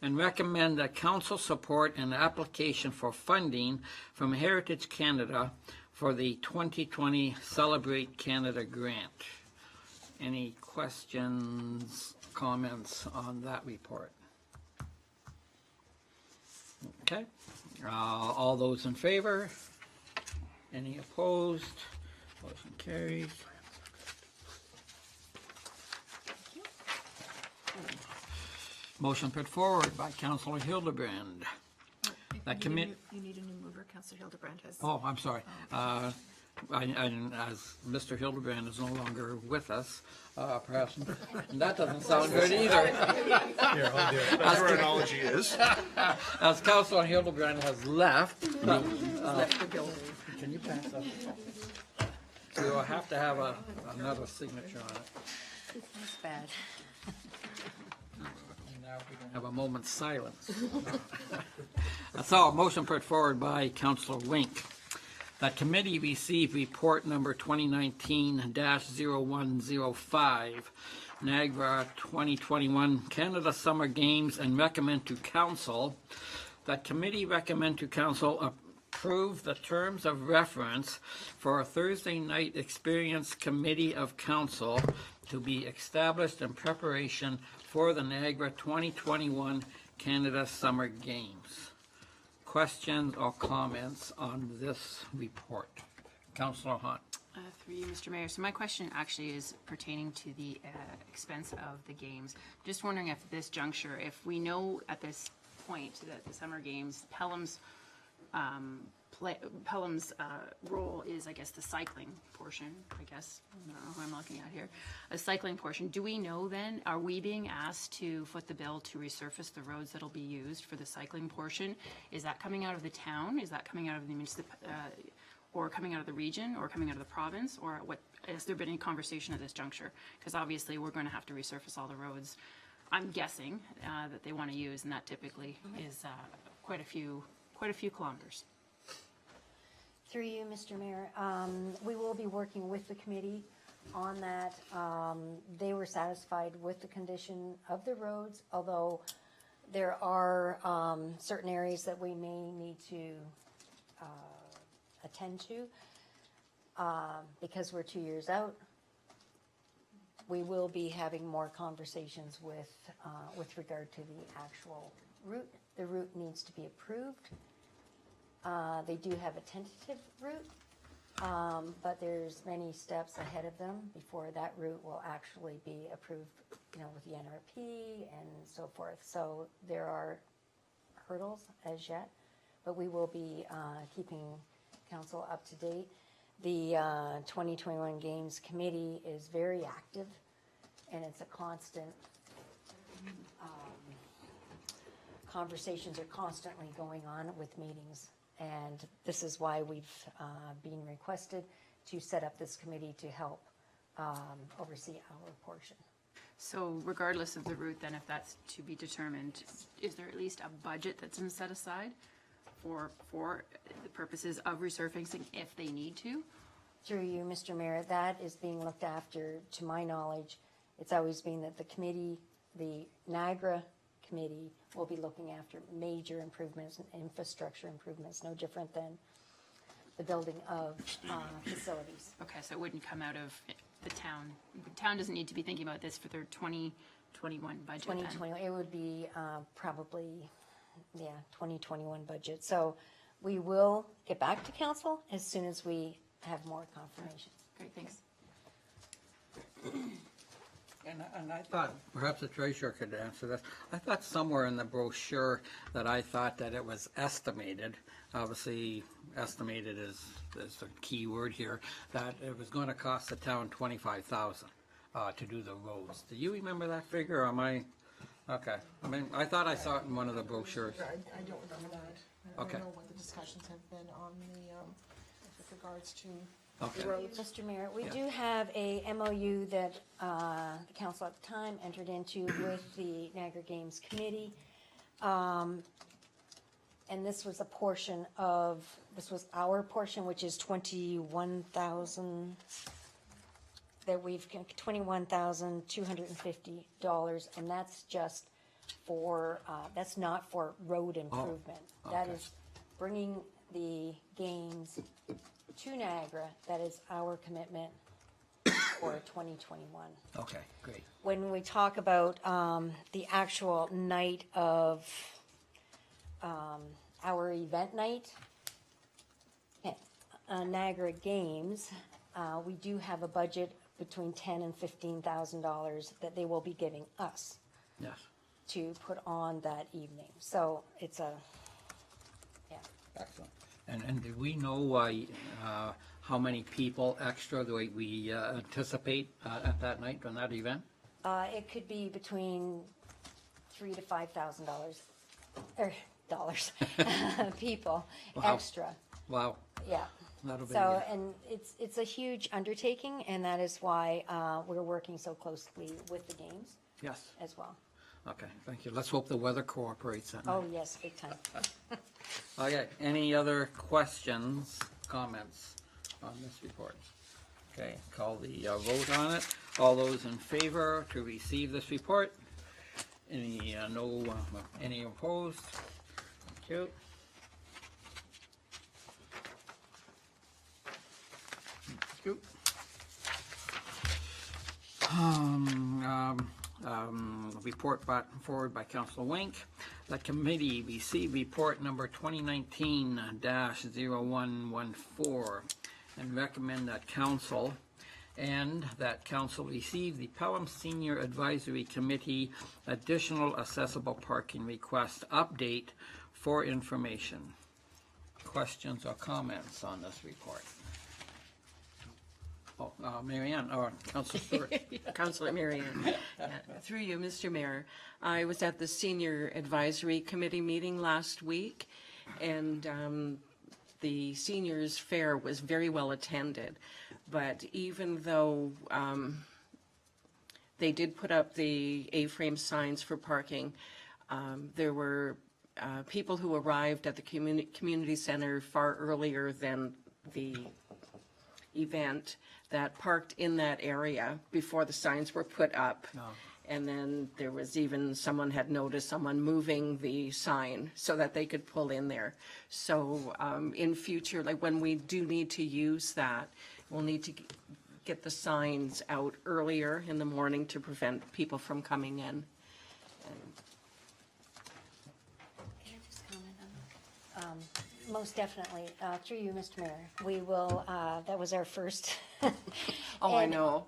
and recommend that council support an application for funding from Heritage Canada for the 2020 Celebrate Canada grant. Any questions, comments on that report? Okay. All those in favor? Any opposed? Motion carries. Motion put forward by Councillor Hildebrand. That commit. You need a new mover. Councillor Hildebrand has. Oh, I'm sorry. As Mr. Hildebrand is no longer with us, perhaps that doesn't sound good either. That's where analogy is. As Councillor Hildebrand has left, Left the building. can you pass that? We will have to have another signature on it. That's bad. Now we can have a moment's silence. So, a motion put forward by Councillor Wink. That committee received report number 2019-0105, Niagara 2021 Canada Summer Games, and recommend to council. That committee recommend to council approve the terms of reference for a Thursday night experience committee of council to be established in preparation for the Niagara 2021 Canada Summer Games. Questions or comments on this report? Councillor Hunt. Through you, Mr. Mayor. So my question actually is pertaining to the expense of the games. Just wondering if this juncture, if we know at this point that the summer games, Pelham's role is, I guess, the cycling portion, I guess. I don't know who I'm looking at here. A cycling portion. Do we know then, are we being asked to foot the bill to resurface the roads that'll be used for the cycling portion? Is that coming out of the town? Is that coming out of the or coming out of the region, or coming out of the province, or what? Has there been any conversation at this juncture? Because obviously we're going to have to resurface all the roads, I'm guessing, that they want to use, and that typically is quite a few kilometers. Through you, Mr. Mayor, we will be working with the committee on that. They were satisfied with the condition of the roads, although there are certain areas that we may need to attend to because we're 2 years out. We will be having more conversations with regard to the actual route. The route needs to be approved. They do have a tentative route, but there's many steps ahead of them before that route will actually be approved, with the NRP and so forth. So there are hurdles as yet, but we will be keeping council up to date. The 2021 Games Committee is very active, and it's a constant, conversations are constantly going on with meetings. And this is why we've been requested to set up this committee to help oversee our portion. So regardless of the route, then, if that's to be determined, is there at least a budget that's been set aside for the purposes of resurfacing if they need to? Through you, Mr. Mayor, that is being looked after, to my knowledge. It's always been that the committee, the Niagara Committee, will be looking after major improvements and infrastructure improvements, no different than the building of facilities. Okay, so it wouldn't come out of the town. The town doesn't need to be thinking about this for their 2021 budget then? 2020, it would be probably, 2021 budget. So we will get back to council as soon as we have more confirmation. Great, thanks. And I thought, perhaps the treasurer could answer this, I thought somewhere in the brochure that I thought that it was estimated, obviously estimated is a key word here, that it was going to cost the town $25,000 to do the roads. Do you remember that figure, or am I, okay. I mean, I thought I saw it in one of the brochures. I don't remember that. I Okay. don't know what the discussions have been on the, with regards to Okay. the roads. Mr. Mayor, we Yeah. do have a MOU that the council at the time entered into with the Niagara Games Committee. And this was a portion of, this was our portion, which is $21,000, that we've, $21,250, and that's just for, that's not for road improvement. That okay. is bringing the games to Niagara. That is our commitment for 2021. Okay, great. When we talk about the actual night of our event night, Niagara Games, we do have a budget between $10,000 and $15,000 that they will be giving us Yes. to put on that evening. So it's a, Excellent. And do we know how many people extra do we anticipate at that night on that event? it could be between $3,000 to $5,000, or dollars, people Wow. extra. Wow, Yeah. that'll be, So, and it's a huge undertaking, and that is why we're working so closely with the games yes, as well. okay, thank you. Let's hope the weather cooperates that night. Oh, yes, big time. Okay, any other questions, comments on this report? Okay, call the vote on it. All those in favor to receive this report? Any, any opposed? Thank you. Thank you. Report brought forward by Councilor Wink. The committee received report number 2019-0114 and recommend that council receive the Pelham Senior Advisory Committee additional accessible parking request update for information. Questions or comments on this report? Oh, Mary Ann, or Councilor Stewart. Councilor Marianne. Through you, Mr. Mayor. I was at the Senior Advisory Committee meeting last week, and the seniors' fair was very well attended. But even though they did put up the A-frame signs for parking, there were people who arrived at the community center far earlier than the event that parked in that area before the signs were put up. No. And then there was even, someone had noticed someone moving the sign so that they could pull in there. So in future, like when we do need to use that, we'll need to get the signs out earlier in the morning to prevent people from coming in. Can I just comment on that? Most definitely, through you, Mr. Mayor. We will, that was our first. Oh, I And, know.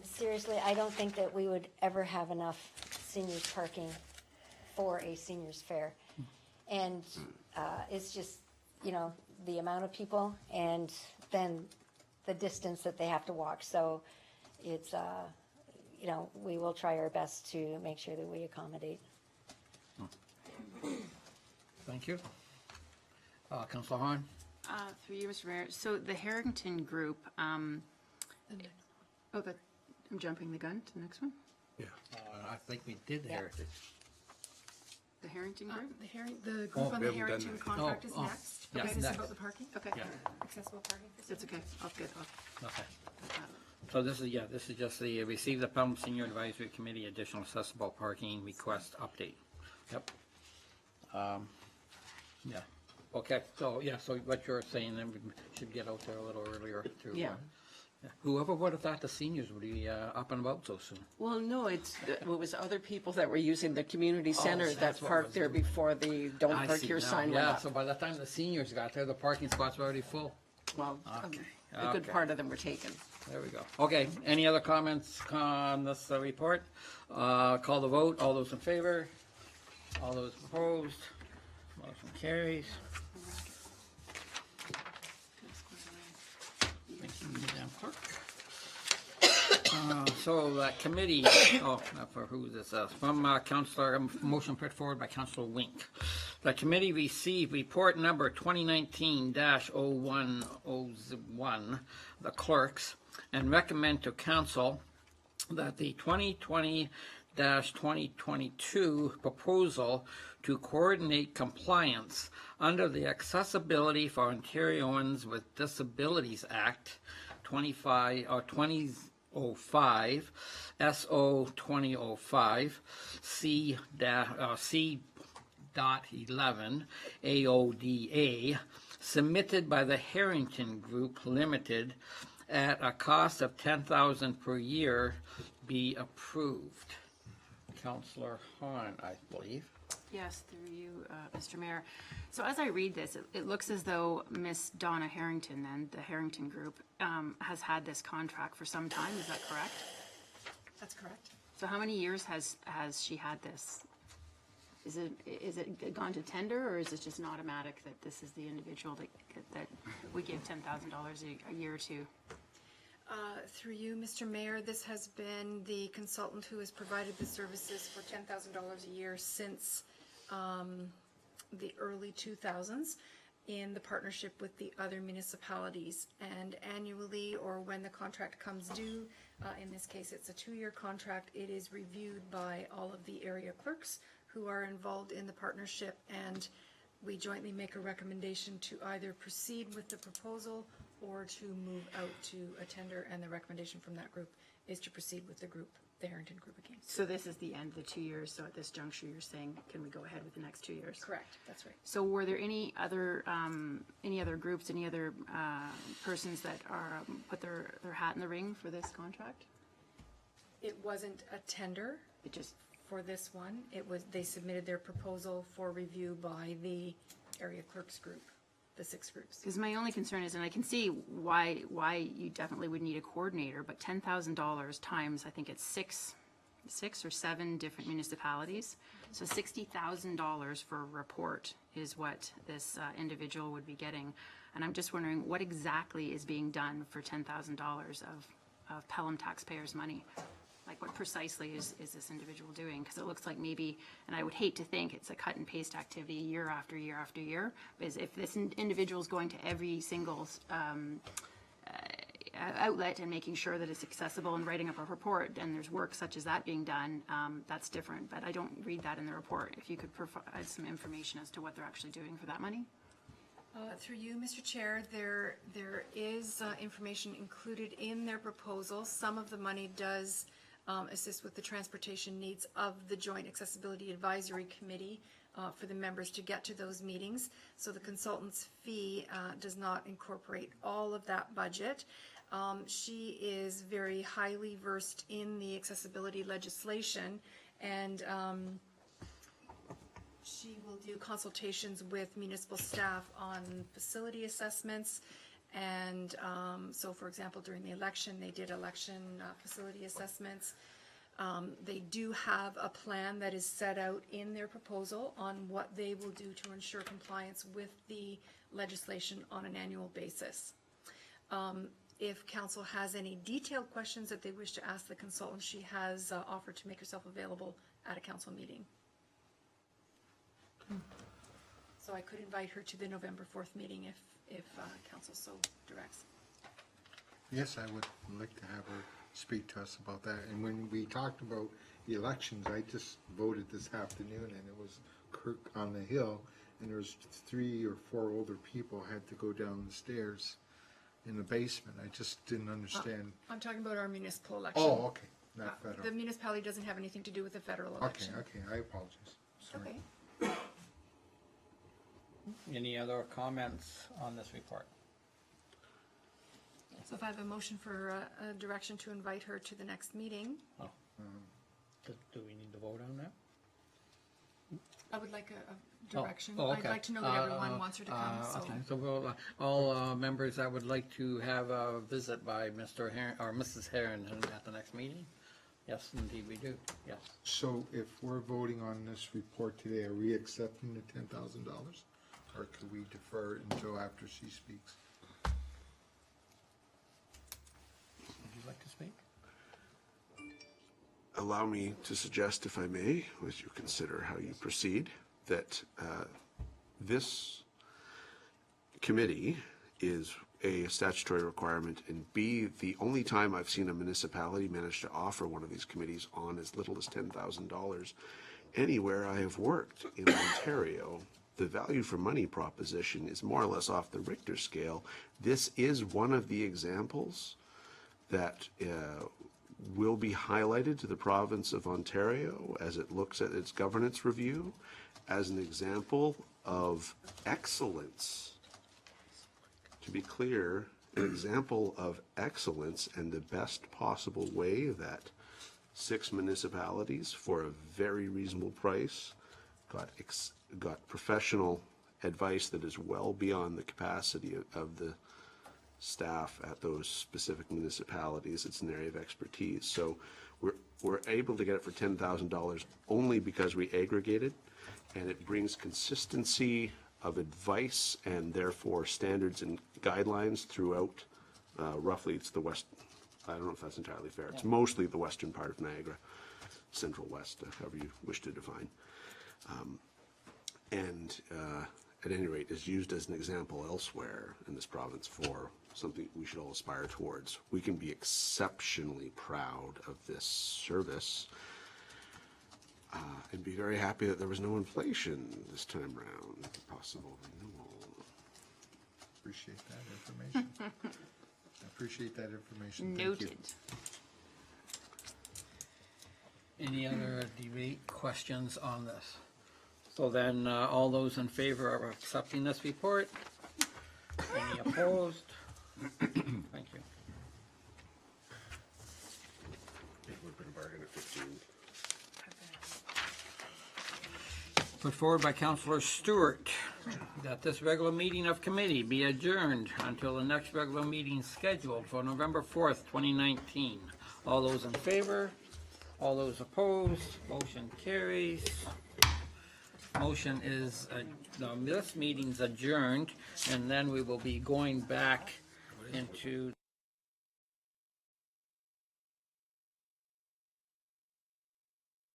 Seriously, I don't think that we would ever have enough seniors parking for a seniors fair. And it's just, the amount of people and then the distance that they have to walk. So it's, we will try our best to make sure that we accommodate. Thank you. Councilor Hahn? Through you, Mr. Mayor. So the Harrington Group, I'm jumping the gun to the next one. I think we did Heritage. The Harrington Group? The group on we the haven't done Harrington that. contract is Oh, next. yeah, Is this next. about the parking? Okay, Yeah. Accessible parking? that's okay. I'll get Okay. So this is just the receive the Pelham Senior Advisory Committee additional accessible parking request update. Yep. Yeah. Okay, so what you're saying, then we should get out there a little earlier to. Yeah. Whoever would have thought the seniors would be up and about so soon? Well, no, it was other people that were using the community center that that's what parked was there doing. before the don't I park see here now. sign went Yeah, up. so by the time the seniors got there, the parking spots were already full. Well, Okay, a good okay. part of them were taken. There we go. Okay, any other comments on this report? Call the vote. All those in favor? All those opposed? Motion carries. Thank you, Madam Clerk. So that committee, not for who this is, from Councillor, motion put forward by Councillor Wink. The committee received report number 2019-0101, the clerks, and recommend to council that the 2020-2022 proposal to coordinate compliance under the Accessibility for Ontarians with Disabilities Act 2005, SO 2005, C.11, AODA, submitted by the Harrington Group Limited at a cost of $10,000 per year be approved. Councillor Hahn, I believe. Yes, through you, Mr. Mayor. So as I read this, it looks as though Miss Donna Harrington, then, the Harrington Group, has had this contract for some time. Is that correct? That's correct. So how many years has she had this? Is it gone to tender, or is it just an automatic that this is the individual that we give $10,000 a year to? Through you, Mr. Mayor, this has been the consultant who has provided the services for $10,000 a year since the early 2000s in the partnership with the other municipalities. And annually, or when the contract comes due, in this case it's a 2-year contract, it is reviewed by all of the area clerks who are involved in the partnership, and we jointly make a recommendation to either proceed with the proposal or to move out to a tender, and the recommendation from that group is to proceed with the group, the Harrington Group again. So this is the end of the 2 years, so at this juncture, you're saying, can we go ahead with the next 2 years? Correct, that's right. So were there any other groups, any other persons that are put their hat in the ring for this contract? It wasn't a tender It just, for this one. It was, they submitted their proposal for review by the area clerks group. the 6 groups. Because my only concern is, and I can see why you definitely would need a coordinator, but $10,000 times, I think it's six or seven different municipalities. So $60,000 for a report is what this individual would be getting. And I'm just wondering what exactly is being done for $10,000 of Pelham taxpayers' money? Like what precisely is this individual doing? Because it looks like maybe, and I would hate to think it's a cut and paste activity year after year after year, because if this individual is going to every single outlet and making sure that it's accessible and writing up a report, and there's work such as that being done, that's different. But I don't read that in the report. If you could provide some information as to what they're actually doing for that money. Through you, Mr. Chair, there is information included in their proposal. Some of the money does assist with the transportation needs of the Joint Accessibility Advisory Committee for the members to get to those meetings. So the consultant's fee does not incorporate all of that budget. She is very highly versed in the accessibility legislation, and she will do consultations with municipal staff on facility assessments. And so, for example, during the election, they did election facility assessments. They do have a plan that is set out in their proposal on what they will do to ensure compliance with the legislation on an annual basis. If council has any detailed questions that they wish to ask the consultant, she has offered to make herself available at a council meeting. So I could invite her to the November 4th meeting if council so directs. Yes, I would like to have her speak to us about that. And when we talked about the elections, I just voted this afternoon, and it was Kirk on the Hill, and there was 3 or 4 older people had to go down the stairs in the basement. I just didn't understand. I'm talking about our municipal election. Oh, okay, not federal. The municipality doesn't have anything to do with the federal election. Okay, I apologize. Sorry. Okay. Any other comments on this report? So if I have a motion for a direction to invite her to the next meeting, Do we need to vote on that? I would like a direction. Oh, okay. I'd like to know that everyone wants her to come, so. Okay, so we'll, all members that would like to have a visit by Mr. Herron, or Mrs. Herron at the next meeting? Yes, indeed we do, yes. So if we're voting on this report today, are we accepting the $10,000? Or could we defer it until after she speaks? Would you like to speak? Allow me to suggest, if I may, as you consider how you proceed, that this committee is A, statutory requirement, and B, the only time I've seen a municipality manage to offer one of these committees on as little as $10,000 anywhere I have worked in Ontario. The value for money proposition is more or less off the Richter scale. This is one of the examples that will be highlighted to the province of Ontario as it looks at its governance review as an example of excellence. To be clear, an example of excellence and the best possible way that 6 municipalities, for a very reasonable price, got professional advice that is well beyond the capacity of the staff at those specific municipalities. It's an area of expertise. So we're able to get it for $10,000 only because we aggregated, and it brings consistency of advice and therefore standards and guidelines throughout. Roughly, it's the west. I don't know if that's entirely fair. It's mostly the western part of Niagara, central west, however you wish to define. And at any rate, is used as an example elsewhere in this province for something we should all aspire towards. We can be exceptionally proud of this service and be very happy that there was no inflation this time around. Possible renewal. Appreciate that information. I appreciate that information. Thank you. Noted. Any other debate, questions on this? So then, all those in favor of accepting this report? Any opposed? Thank you. It would have been a bargain at 15. put forward by Councillor Stewart, that this regular meeting of committee be adjourned until the next regular meeting scheduled for November 4th, 2019. All those in favor? All those opposed? Motion carries. Motion is, this meeting's adjourned, and then we will be going back into